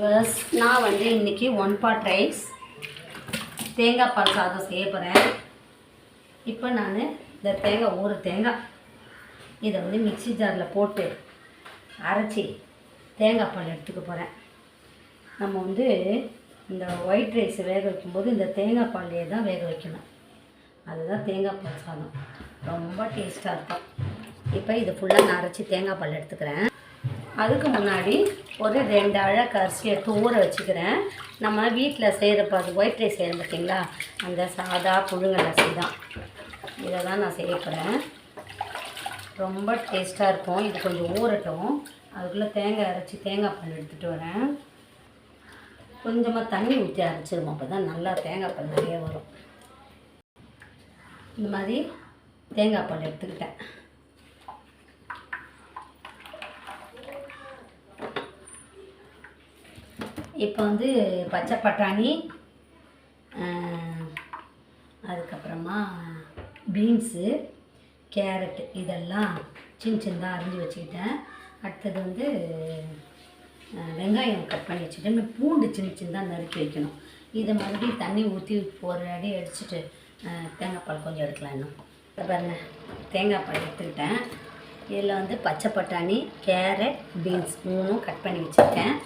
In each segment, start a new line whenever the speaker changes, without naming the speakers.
நான் வந்து இன்றைக்கி 1 pot ரைஸ் தேங்காய் பால் சாதம் செய்ய போகிறேன். இப்போ நான் இந்த ஒரு தேங்காய் இதை வந்து மிக்ஸி ஜாரில் போட்டு அரைச்சி தேங்காய் பால் எடுத்துக்க போகிறேன். நம்ம வந்து இந்த ஒயிட் ரைஸ் வேக வைக்கும்போது இந்த தேங்காய் பால்லையே தான் வேக வைக்கணும். அதுதான் தேங்காய் பால் சாதம், ரொம்ப டேஸ்ட்டாக இருக்கும். இப்போ இதை ஃபுல்லாக நான் அரைச்சி தேங்காய் பால் எடுத்துக்கிறேன். அதுக்கு முன்னாடி ஒரு 2 அழகு அரிசி எடுத்து ஊற வச்சுக்கிறேன். நம்ம வீட்டில் செய்கிறப்ப அது ஒயிட் ரைஸ் செய்கிறேன் பார்த்தீங்களா, அந்த சாதா புழுங்கல் அரிசி தான். இதை தான் நான் செய்ய போகிறேன். ரொம்ப டேஸ்ட்டாக இருக்கும். இது கொஞ்சம் ஊறட்டும். அதுக்குள்ளே தேங்காய் அரைச்சி தேங்காய் பால் எடுத்துகிட்டு வரேன். கொஞ்சமாக தண்ணி ஊற்றி அரைச்சிருவோம், அப்போ தான் நல்லா தேங்காய் பால் நிறைய வரும். இந்த மாதிரி தேங்காய் பால் எடுத்துக்கிட்டேன். இப்போ வந்து பச்சை பட்டாணி, அதுக்கப்புறமா பீன்ஸு, கேரட்டு இதெல்லாம் சின்னதாக அரிஞ்சு வச்சுக்கிட்டேன். அடுத்தது வந்து வெங்காயம் கட் பண்ணி வச்சுக்கிட்டேன். பூண்டு சின்னதாக நறுக்கி வைக்கணும். இதை மாதிரி தண்ணி ஊற்றி ஒரு அடி அடிச்சுட்டு தேங்காய் பால் கொஞ்சம் எடுக்கலாம். இன்னும் பாருங்கள், தேங்காய் பால் எடுத்துக்கிட்டேன். இதில் வந்து பச்சை பட்டாணி, கேரட், பீன்ஸ் 3 கட் பண்ணி வச்சுருக்கேன்.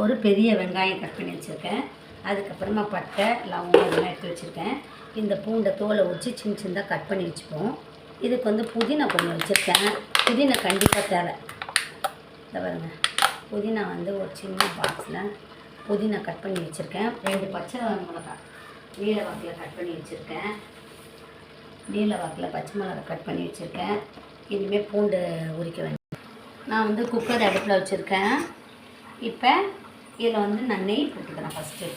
ஒரு பெரிய வெங்காயம் கட் பண்ணி வச்சுருக்கேன். அதுக்கப்புறமா பட்டை, லவங்கம் இதெல்லாம் எடுத்து வச்சுருக்கேன். இந்த பூண்டை தோலை உரித்து சின்னதாக கட் பண்ணி வச்சுப்போம். இதுக்கு வந்து புதினா கொஞ்சம் வச்சுருக்கேன். புதினா கண்டிப்பாக தேவை. இந்த பாருங்க, புதினா வந்து ஒரு சின்ன பாக்ஸில் புதினா கட் பண்ணி வச்சுருக்கேன். 2 பச்சை மிளகாய் நீல வாக்கில் கட் பண்ணி வச்சுருக்கேன். நீல வாக்கில் பச்சை மிளகாய் கட் பண்ணி வச்சுருக்கேன். இனிமேல் பூண்டு உரிக்க வேண்டும். நான் வந்து குக்கர் அடுப்பில் வச்சுருக்கேன். இப்போ இதில் வந்து நான் நெய் போட்டுக்கிறேன். ஃபஸ்ட்டு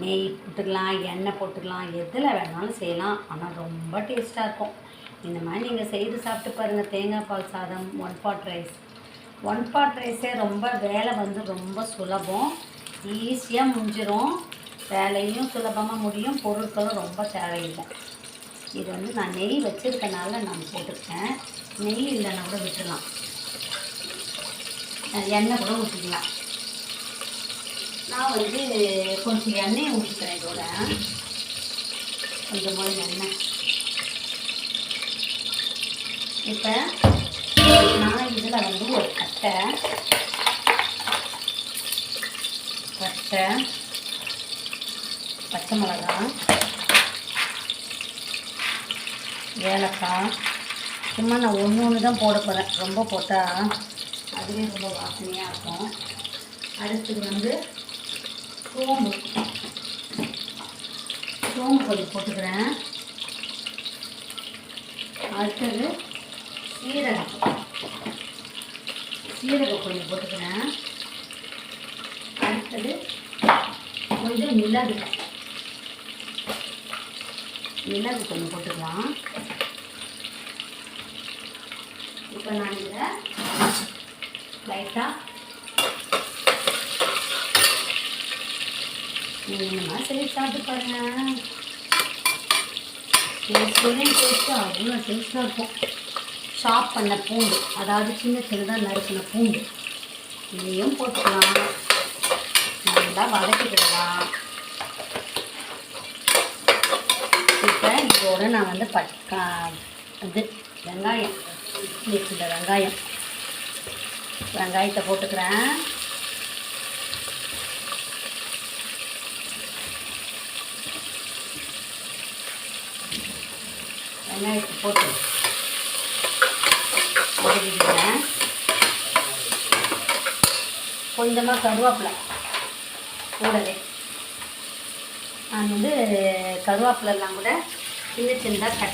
நெய் போட்டுக்கலாம், எண்ணெய் போட்டுக்கலாம், எதில் வேணாலும் செய்யலாம். ஆனால் ரொம்ப டேஸ்ட்டாக இருக்கும். இந்த மாதிரி நீங்கள் செய்து சாப்பிட்டு பாருங்கள். தேங்காய் பால் சாதம் 1 pot ரைஸ். 1 pot ரைஸே ரொம்ப வேலை வந்து ரொம்ப சுலபம், ஈஸியாக முடிஞ்சிடும். வேலையும் சுலபமாக முடியும், பொருட்களும் ரொம்ப தேவையில்லை. இது வந்து நான் நெய் வச்சுருக்கனால நான் போட்டுருக்கேன். நெய் இல்லைன்னா கூட விட்டுடலாம், எண்ணெய் கூட ஊற்றிக்கலாம். நான் வந்து கொஞ்சம் எண்ணெயை ஊற்றிக்கிறேன். இதோட கொஞ்சமாக எண்ணெய். இப்போ நான் இதில் வந்து ஒரு கட்டை, பச்சை மிளகாய், ஏலக்காய், சும்மா நான் ஒன்று தான் போட போகிறேன். ரொம்ப போட்டால் அதுவே ரொம்ப வாசனையாக இருக்கும். அடுத்தது வந்து சோம்பு கொஞ்சம் போட்டுக்கிறேன். அடுத்தது சீரகம் கொஞ்சம் போட்டுக்கிறேன். அடுத்தது கொஞ்சம் மிளகு கொஞ்சம் போட்டுக்கலாம். இப்போ நான் இதை லைட்டாக நீங்கள் சரி சாப்பிட்டு பாருங்கள். டேஸ்ட்டு அவ்வளோ டேஸ்ட்டாக இருக்கும். ஷாப் பண்ண பூண்டு, அதாவது சின்னதாக நறுக்கின பூண்டு, இதையும் போட்டுக்கலாம். நல்லா வதக்கிக்கிடலாம். இப்போ இதோடு நான் வந்து வெங்காயம் இந்த வெங்காயத்தை போட்டுக்கிறேன். வெங்காயத்தை போட்டு வதக்கிக்கிறேன். கொஞ்சமாக கருவேப்பிலை கூடவே. நான் வந்து கருவேப்பிலெல்லாம் கூட சின்னதாக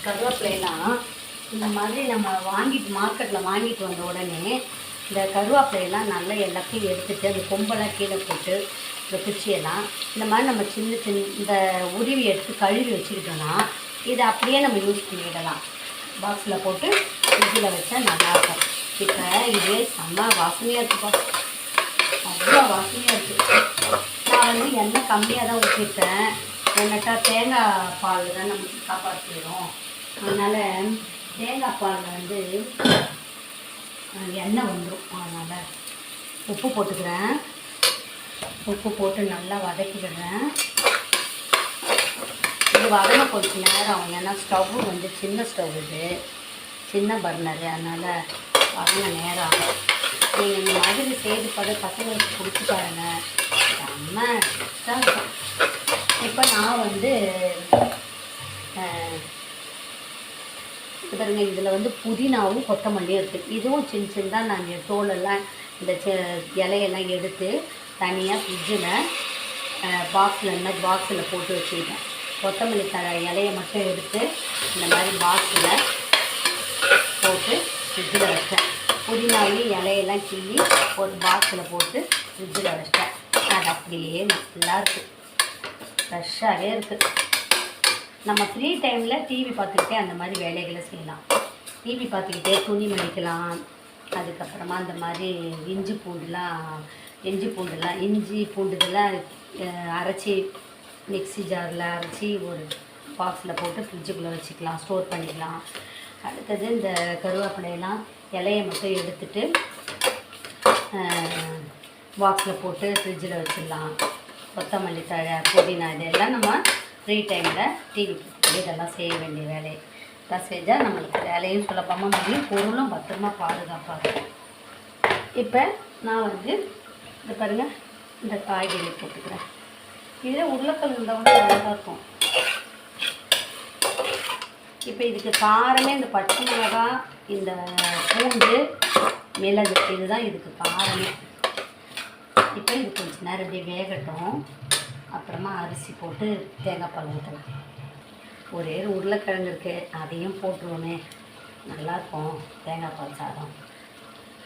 கருவேப்பிலையெல்லாம் இந்த மாதிரி நம்ம மார்க்கெட்டில் வாங்கிட்டு வந்த உடனே இந்த கருவேப்பிலையெல்லாம் நல்லா எல்லாத்தையும் எடுத்துகிட்டு அந்த கொம்பெல்லாம் கீழே போட்டு இந்த குச்சியெல்லாம் இந்த மாதிரி நம்ம இந்த உருவி எடுத்து கழுவி வச்சுக்கிட்டோன்னா இதை அப்படியே நம்ம யூஸ் பண்ணிக்கிடலாம். பாக்ஸில் போட்டு ஃப்ரிட்ஜில் வச்சா நல்லாயிருக்கும். இப்போ இதே செம்ம வாசனையாக இருக்குப்பா, அவ்வளோ வாசனையாக இருக்குது. நான் வந்து எண்ணெய் கம்மியாக தான் ஊற்றிருக்கேன். என்னட்டா தேங்காய் பால் தான் நமக்கு சாப்பாடு செய்கிறோம். அதனால் தேங்காய் பாலில் வந்து எண்ணெய் வந்துடும். அதனால் உப்பு போட்டுக்கிறேன். உப்பு போட்டு நல்லா வதக்கிடுறேன். இது வதங்க கொஞ்சம் நேரம் ஆகும். ஏன்னா ஸ்டவ்வு வந்து சின்ன ஸ்டவ், இது சின்ன பர்னரு, அதனால் வதங்க நேரம் ஆகும். நீங்கள் இந்த மாதிரி செய்து பார்த்து பசங்களுக்கு பிடிச்சி பாருங்கள், செம்ம டேஸ்ட்டாக இருக்கும். இப்போ நான் வந்து பாருங்க, இதில் வந்து புதினாவும் கொத்தமல்லியும் இருக்குது. இதுவும் சின்ன சின்னதாக நான் தோலெல்லாம் இந்த இலையெல்லாம் எடுத்து தனியாக ஃப்ரிட்ஜில் பாக்ஸில் இந்த மாதிரி பாக்ஸில் போட்டு வச்சுக்கிட்டேன். கொத்தமல்லி இலையை மட்டும் எடுத்து இந்த மாதிரி பாக்ஸில் போட்டு ஃப்ரிட்ஜில் வச்சேன். புதினாவையும் இலையெல்லாம் கிள்ளி ஒரு பாக்ஸில் போட்டு ஃப்ரிட்ஜில் வச்சேன். அது அப்படியே நல்லா இருக்குது, ஃப்ரெஷ்ஷாகவே இருக்குது. நம்ம ஃப்ரீ டைமில் டிவி பார்த்துக்கிட்டே அந்த மாதிரி வேலைகளை செய்யலாம். டிவி பார்த்துக்கிட்டே துணி மடிக்கலாம். அதுக்கப்புறமா அந்த மாதிரி இஞ்சி பூண்டுதெல்லாம் அரைச்சி மிக்ஸி ஜாரில் அரைச்சி ஒரு பாக்ஸில் போட்டு ஃப்ரிட்ஜுக்குள்ளே வச்சுக்கலாம், ஸ்டோர் பண்ணிக்கலாம். அடுத்தது இந்த கருவேப்பிலையெல்லாம் இலையை மட்டும் எடுத்துட்டு பாக்ஸில் போட்டு ஃப்ரிட்ஜில் வச்சிடலாம். கொத்தமல்லி தழை, புதினா, இதெல்லாம் நம்ம ஃப்ரீ டைமில் டிவி இதெல்லாம் செய்ய வேண்டிய வேலை. இதெல்லாம் செஞ்சால் நம்மளுக்கு வேலையும் சுலபமாக முடியும், பொருளும் பத்திரமா பாதுகாப்பாக இருக்கும். இப்போ நான் வந்து இந்த பாருங்கள், இந்த காய்கறி போட்டுக்கிறேன். இதில் உருளைக்கிழங்கு இருந்தால் கூட நல்லா இருக்கும். இப்போ இதுக்கு காரமே இந்த பச்சை மிளகாய், இந்த பூண்டு, மிளகு, இதுதான் இதுக்கு காரமே. இப்போ இது கொஞ்சம் நேரம் அப்படியே வேகட்டும். அப்புறமா அரிசி போட்டு தேங்காய் பால் ஊற்றலாம். ஒரே உருளைக்கிழங்கு இருக்குது, அதையும் போட்டுருவோமே, நல்லாயிருக்கும் தேங்காய் பால் சாதம்.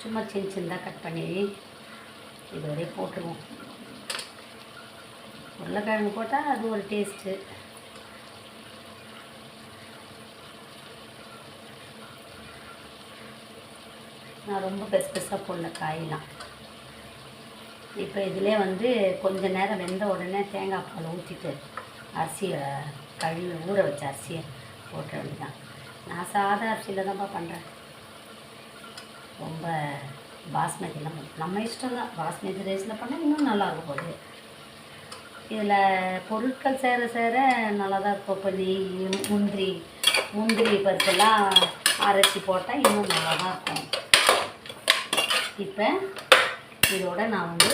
சும்மா சின்ன சின்னதாக கட் பண்ணி இதோடய போட்டுருவோம். உருளைக்கிழங்கு போட்டால் அது ஒரு டேஸ்ட்டு. நான் ரொம்ப பெருசாக போடல காயெல்லாம். இப்போ இதிலே வந்து கொஞ்சம் நேரம் வெந்த உடனே தேங்காய் பால் ஊற்றிட்டு அரிசியை கழுவி ஊற வச்ச அரிசியை போட்ட வேண்டியதான். நான் சாதா அரிசியில் தான்ப்பா பண்ணுறேன். ரொம்ப பாஸ்மதிலாம் நம்ம இஷ்டம் தான். பாஸ்மதி ரைஸில் பண்ணால் இன்னும் நல்லாயிருக்கும் போது. இதில் பொருட்கள் சேர நல்லா தான் இருக்கும். இப்போ நெய், முந்திரி பருப்பெல்லாம் அரைச்சி போட்டால் இன்னும் நல்லா தான் இருக்கும். இப்போ இதோட நான் வந்து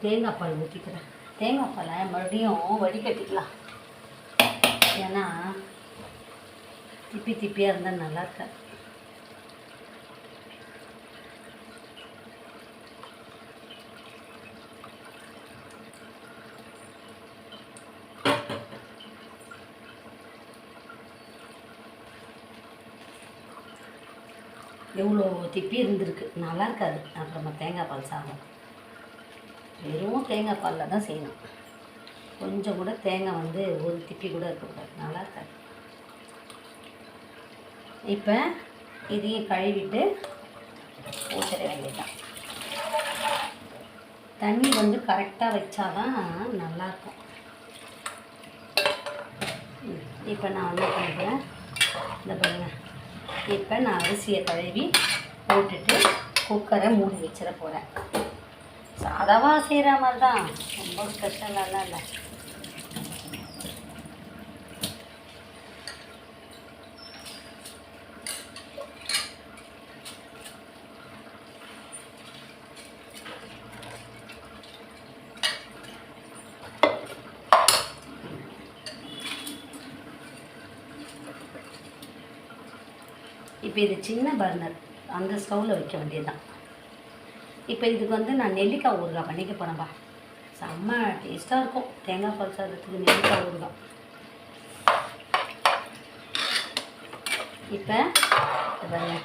தேங்காய் பால் ஊற்றிக்கிறேன். தேங்காய் பாலை மறுபடியும் வடிகட்டிக்கலாம். ஏன்னா திப்பியாக இருந்தால் நல்லா இருக்காது. எவ்வளோ திப்பி இருந்திருக்கு, நல்லா இருக்காது. அப்புறமா தேங்காய் பால் சாதம் வெறும் தேங்காய் பாலில் தான் செய்யணும். கொஞ்சம் கூட தேங்காய் வந்து ஒரு திப்பி கூட இருக்கக்கூடாது, நல்லா இருக்காது. இப்போ இதையும் கழுவிட்டு ஊற்றிட வேண்டியதுதான். தண்ணி வந்து கரெக்டாக வச்சாதான் நல்லாயிருக்கும். இப்போ நான் என்ன பண்ணுறேன், இந்த பாருங்க, இப்போ நான் அரிசியை கழுவி போட்டுட்டு குக்கரை மூடி வச்சிட போகிறேன். சாதாவாக செய்கிற மாதிரி தான், ரொம்ப ஸ்பெஷலாலாம் இல்லை. இப்போ இது சின்ன பர்னர், அந்த ஸ்டவ்வில் வைக்க வேண்டியதுதான். இப்போ இதுக்கு வந்து நான் நெல்லிக்காய் ஊறுகாய் பண்ணிக்க போகிறேன்ப்பா. செம்ம டேஸ்ட்டாக இருக்கும் தேங்காய் பால் சாதத்துக்கு நெல்லிக்காய் ஊறுகாய். இப்போ பாருங்க,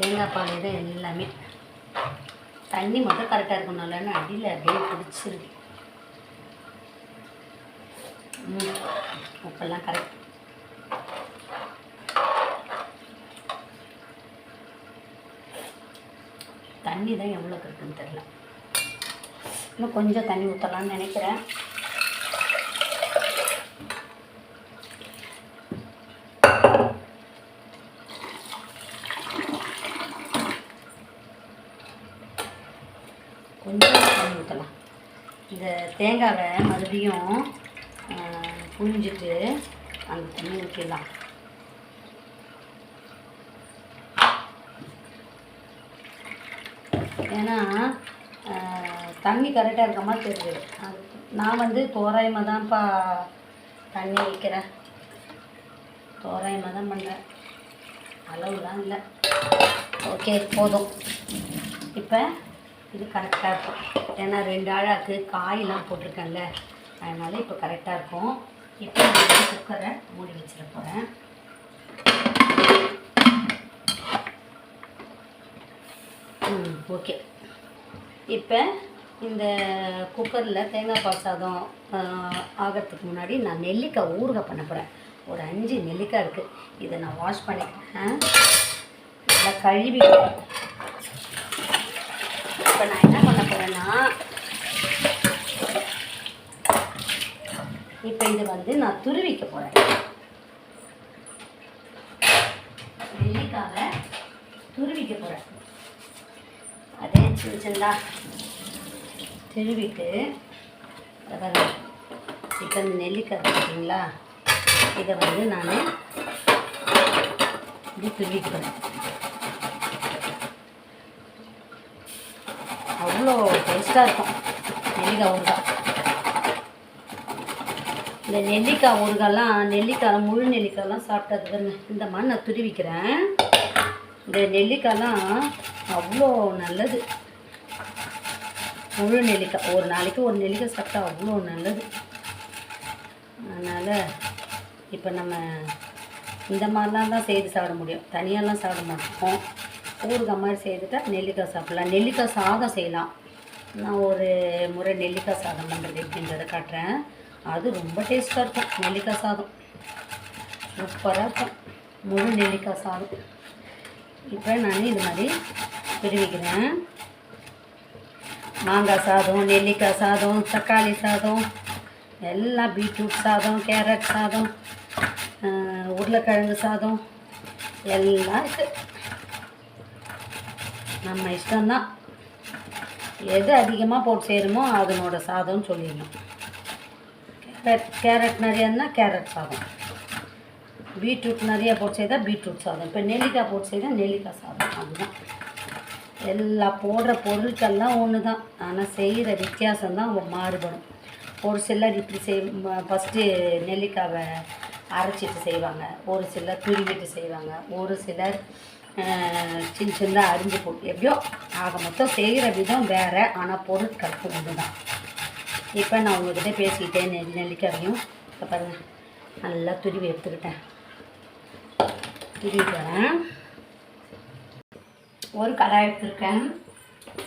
தேங்காய் பால் தான் எல்லாமே. தண்ணி மட்டும் கரெக்டாக இருக்கணும்லன்னு அடியில் அப்படியே பிடிச்சிருக்கு. உப்பெல்லாம் கரெக்ட். தண்ணி தான் எவ்வளோ இருக்குன்னு தெரியல. இன்னும் கொஞ்சம் தண்ணி ஊற்றலான்னு நினைக்கிறேன். தண்ணி ஊற்றலாம். இந்த தேங்காவை மறுபடியும் புழிஞ்சிட்டு அந்த தண்ணி ஊற்றிடலாம். ஏன்னா தண்ணி கரெக்டாக இருக்க மாதிரி தெரியுது. அது நான் வந்து தோராயமாக தான்ப்பா தண்ணி வைக்கிறேன், தோராயமாக தான் பண்ணுறேன், அளவுலாம் இல்லை. ஓகே, போதும். இப்போ இது கரெக்டாக இருக்கும். ஏன்னா 2 ஆழாக்கு காயெல்லாம் போட்டிருக்கேன்ல, அதனால் இப்போ கரெக்டாக இருக்கும். இப்போ நான் குக்கரை மூடி வச்சிட போகிறேன். ஓகே, இப்போ இந்த குக்கரில் தேங்காய் பால் சாதம் ஆகிறதுக்கு முன்னாடி நான் நெல்லிக்காய் ஊறுகாய் பண்ண போகிறேன். ஒரு 5 நெல்லிக்காய் இருக்குது. இதை நான் வாஷ் பண்ணிக்கிறேன், நல்லா கழுவி. இப்போ நான் என்ன பண்ண போகிறேன்னா, இப்போ இது வந்து நான் துருவிக்க போகிறேன். நெல்லிக்காவை துருவிக்க போகிறேன். அதே சின்ன சின்னதாக திருவிட்டு இப்போ இந்த நெல்லிக்காய் பார்த்தீங்களா, இதை வந்து நான் இது துருவிக்கிறேன். அவ்வளோ டேஸ்ட்டாக இருக்கும் நெல்லிக்காய் ஊறுகாய். இந்த நெல்லிக்காய் ஊறுகாய்லாம், நெல்லிக்காய் முழு நெல்லிக்காயெலாம் சாப்பிட்டது இந்த மாதிரி நான் துருவிக்கிறேன். இந்த நெல்லிக்காயெலாம் அவ்வளோ நல்லது. முழு நெல்லிக்காய் ஒரு நாளைக்கு ஒரு நெல்லிக்காய் சாப்பிட்டா அவ்வளோ நல்லது. அதனால் இப்போ நம்ம இந்த மாதிரிலாம் தான் செய்து சாப்பிட முடியும், தனியாலாம் சாப்பிட மாட்டோம். ஊறுகாய் மாதிரி செய்துட்டா நெல்லிக்காய் சாப்பிட்லாம். நெல்லிக்காய் சாதம் செய்யலாம். நான் ஒரு முறை நெல்லிக்காய் சாதம் பண்ணுறது எப்படின்றத காட்டுறேன். அது ரொம்ப டேஸ்ட்டாக இருக்கும். நெல்லிக்காய் சாதம் சூப்பராக இருக்கும், முழு நெல்லிக்காய் சாதம். இப்போ நான் இது மாதிரி பிரிவிக்கிறேன். மாங்காய் சாதம், நெல்லிக்காய் சாதம், தக்காளி சாதம், எல்லாம் பீட்ரூட் சாதம், கேரட் சாதம், உருளைக்கிழங்கு சாதம் எல்லாம் இருக்குது. நம்ம இஷ்டம்தான், எது அதிகமாக போட்டு செய்கிறோமோ அதனோட சாதம்னு சொல்லிடணும். கேரட் நிறையான்னா கேரட் சாதம், பீட்ரூட் நிறையா போட்டு செய்தால் பீட்ரூட் சாதம், இப்போ நெல்லிக்காய் போட்டு செய்தால் நெல்லிக்காய் சாதம். அதுதான் எல்லா போடுற பொருட்கள்லாம் ஒன்று தான், ஆனால் செய்கிற வித்தியாசம்தான் மாறுபடும். ஒரு சிலர் இப்படி ஃபஸ்ட்டு நெல்லிக்காவை அரைச்சிட்டு செய்வாங்க, ஒரு சிலர் துருவிட்டு செய்வாங்க, ஒரு சிலர் சின்ன சின்னதாக அரிஞ்சு போட்டு, எப்படியோ ஆக மொத்தம் செய்கிற விதம் வேறு, ஆனால் பொருட்கள் ஒன்று தான். இப்போ நான் உங்கள்கிட்ட பேசிக்கிட்டேன். நெல்லிக்காயும் இப்போ பாருங்கள் நல்லா துருவி எடுத்துக்கிட்டேன். துருவிக்கிறேன். ஒரு கடாய் எடுத்துருக்கேன்,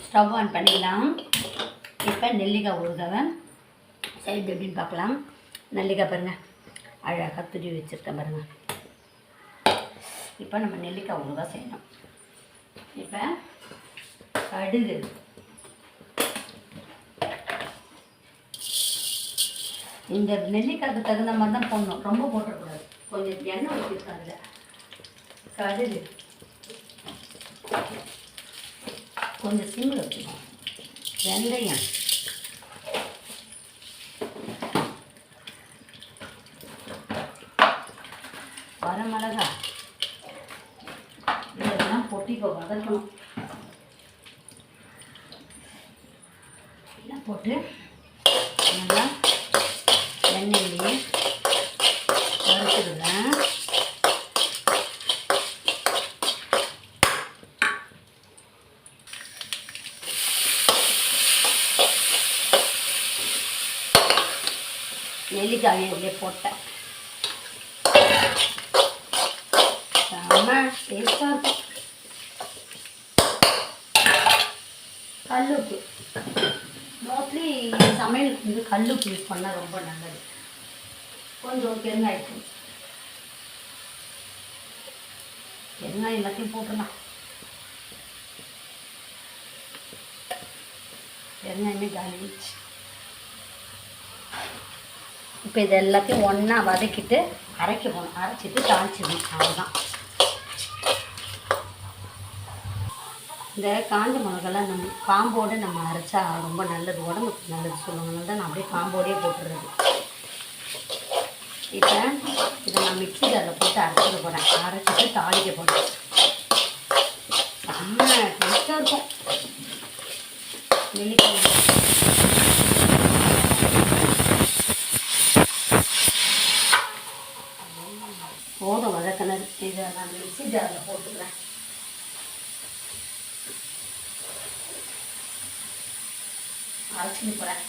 ஸ்டவ் ஆன் பண்ணிடலாம். இப்போ நெல்லிக்காய் ஊறுகாவை செய்து எப்படின்னு பார்க்கலாம். நெல்லிக்காய் பாருங்கள் அழகாக துருவி வச்சுருக்கேன் பாருங்கள். இப்போ நம்ம நெல்லிக்காய் ஊறுகாய் செய்யணும். இப்போ கடுகு, இந்த நெல்லிக்காய்க்கு தகுந்த மாதிரி தான் போடணும், ரொம்ப போட்டக்கூடாது. கொஞ்சம் எண்ணெய் ஊற்றிருக்காங்க. கடுகு கொஞ்சம் சிம்மில் வச்சுக்கணும். வெந்தயம், வரமிளகா, இதெல்லாம் பொட்டி வதக்கணும். எல்லாம் போட்டு நல்லா எண்ணெயிலேயே வறுத்துடுவேன். நெல்லிக்காயை இதிலே போட்டேன். செம்ம டேஸ்ட்டாக இருக்கும். கல்லுப்பு மோஸ்ட்லி சமையலுக்கு வந்து கல்லுப்பு யூஸ் பண்ணால் ரொம்ப நல்லது. கொஞ்சம் பெருங்காயம் எல்லாத்தையும் போட்டுடலாம். பெருங்காயமே காலிச்சு. இப்போ இது எல்லாத்தையும் ஒன்றா வதக்கிட்டு அரைக்க போகணும். அரைச்சிட்டு தாளிச்சிடணும், அவ்வளோதான். இந்த காஞ்ச மிளகாலாம் நம்ம காம்போடு நம்ம அரைச்சா ரொம்ப நல்லது, உடம்புக்கு நல்லது சொல்லுவாங்க. தான் நான் அப்படியே காம்போடையே போட்டுடுறது. இப்போ இதை நான் மிக்ஸி ஜாரில் போட்டு அரைச்சிக்க போகிறேன். அரைச்சிட்டு தாளிக்க போகிறேன். செம்ம டேஸ்ட்டாக இருக்கும். நெல்லிக்காய் போதும் வதக்கினது. இதை நான் மிக்ஸி ஜாரில் போட்டுக்கிறேன். அரைச்சிட்டு போகிறேன்.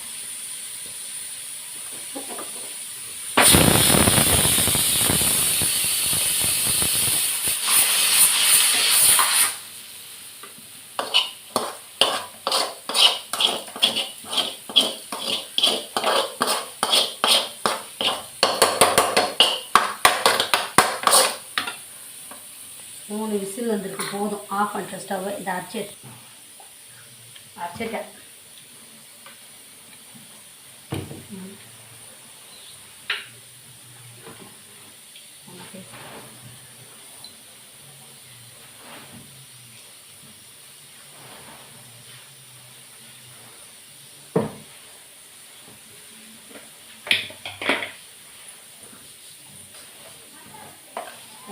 மூணு விசில் வந்திருக்கு, போதும். ஆஃப் பண்ணுற ஸ்டவ்வை. இதை அரைச்சிட்டேன்.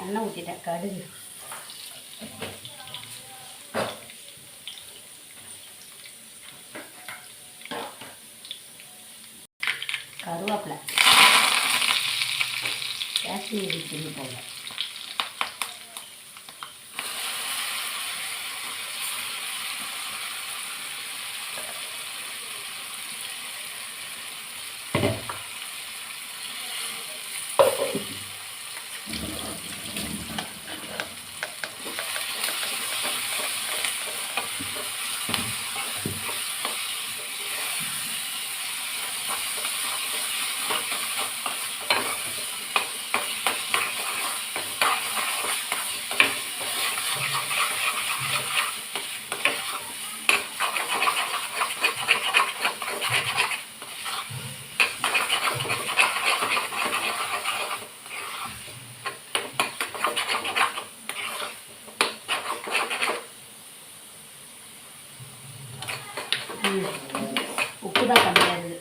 எண்ணெய் ஊற்றிட்டேன். கடுகு, கருவேப்பிலை, காஷ்மீரி சில்லி பவுடர், உப்பு தான் கம்மியாக இருக்குது.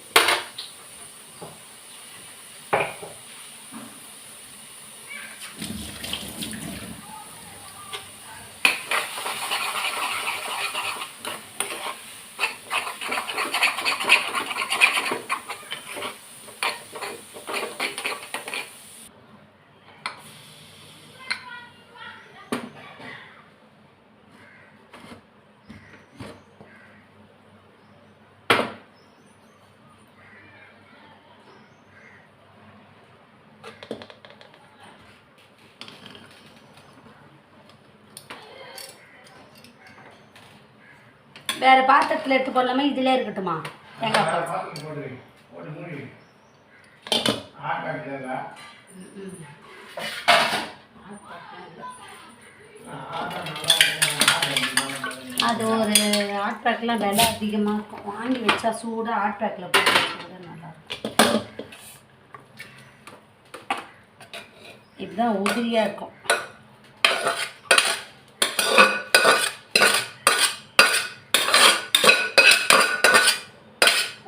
வேறு பாத்திரத்தில் எடுத்து போடலாமா? இதிலே இருக்கட்டுமா? தேங்காய் பால் அது ஒரு ஹாட் பேக்கெலாம் விலை அதிகமாக இருக்கும். வாங்கி வச்சா சூடாக ஹாட் பேக்கில் போட்டு வச்சுக்கூட நல்லாயிருக்கும். இதுதான் உதிரியாக இருக்கும்.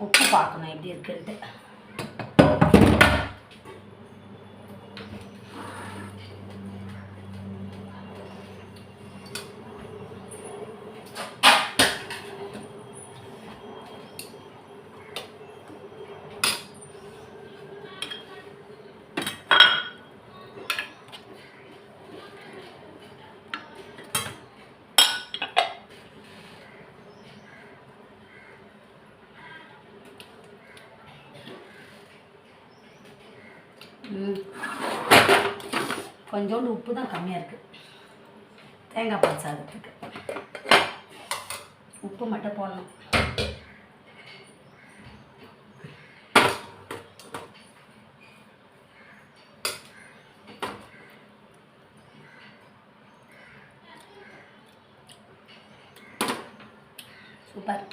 உப்பு பார்க்கணும் எப்படி இருக்குன்ட்டு. கொஞ்சோண்டு உப்பு தான் கம்மியாக இருக்குது தேங்காய் பால் சாதத்துக்கு. உப்பு மட்டும் போடணும். சூப்பர்.